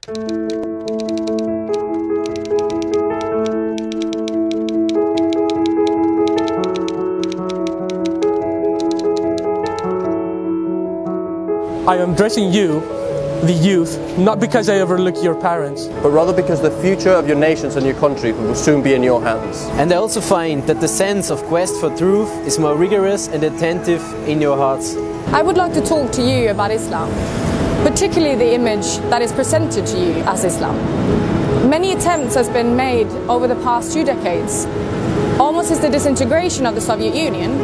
I am addressing you, the youth, not because I overlook your parents, but rather because the future of your nations and your country will soon be in your hands. And I also find that the sense of quest for truth is more rigorous and attentive in your hearts. I would like to talk to you about Islam, particularly the image that is presented to you as Islam. Many attempts has been made over the past 2 decades, almost as the disintegration of the Soviet Union,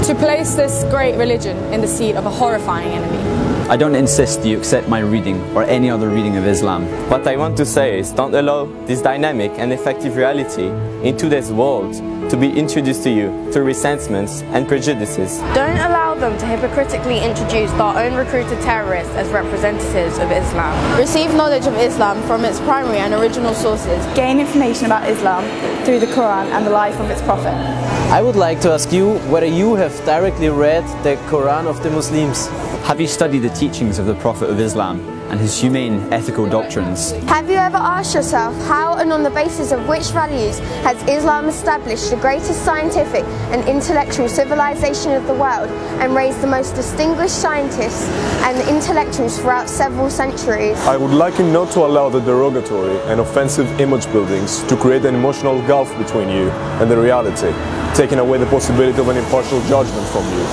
to place this great religion in the seat of a horrifying enemy. I don't insist you accept my reading or any other reading of Islam. What I want to say is don't allow this dynamic and effective reality in today's world to be introduced to you through resentments and prejudices. Don't allow them to hypocritically introduce their own recruited terrorists as representatives of Islam. Receive knowledge of Islam from its primary and original sources. Gain information about Islam through the Quran and the life of its prophet. I would like to ask you whether you have directly read the Quran of the Muslims. Have you studied the teachings of the Prophet of Islam and his humane ethical doctrines? Have you ever asked yourself how and on the basis of which values has Islam established the greatest scientific and intellectual civilization of the world and raised the most distinguished scientists and intellectuals throughout several centuries? I would like you not to allow the derogatory and offensive image buildings to create an emotional gulf between you and the reality, taking away the possibility of an impartial judgment from you.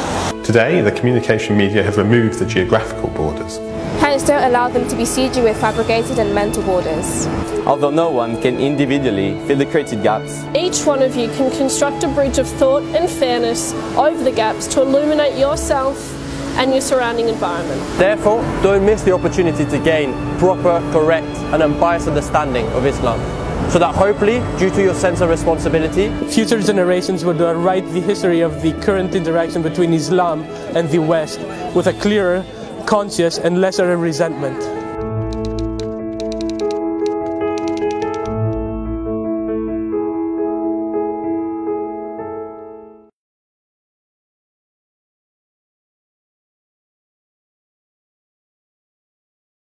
Today, the communication media have removed the geographical borders. Hence, don't allow them to besiege you with fabricated and mental borders. Although no one can individually fill the created gaps, each one of you can construct a bridge of thought and fairness over the gaps to illuminate yourself and your surrounding environment. Therefore, don't miss the opportunity to gain proper, correct and unbiased understanding of Islam, so that hopefully, due to your sense of responsibility, future generations would write the history of the current interaction between Islam and the West with a clearer, conscious and lesser resentment.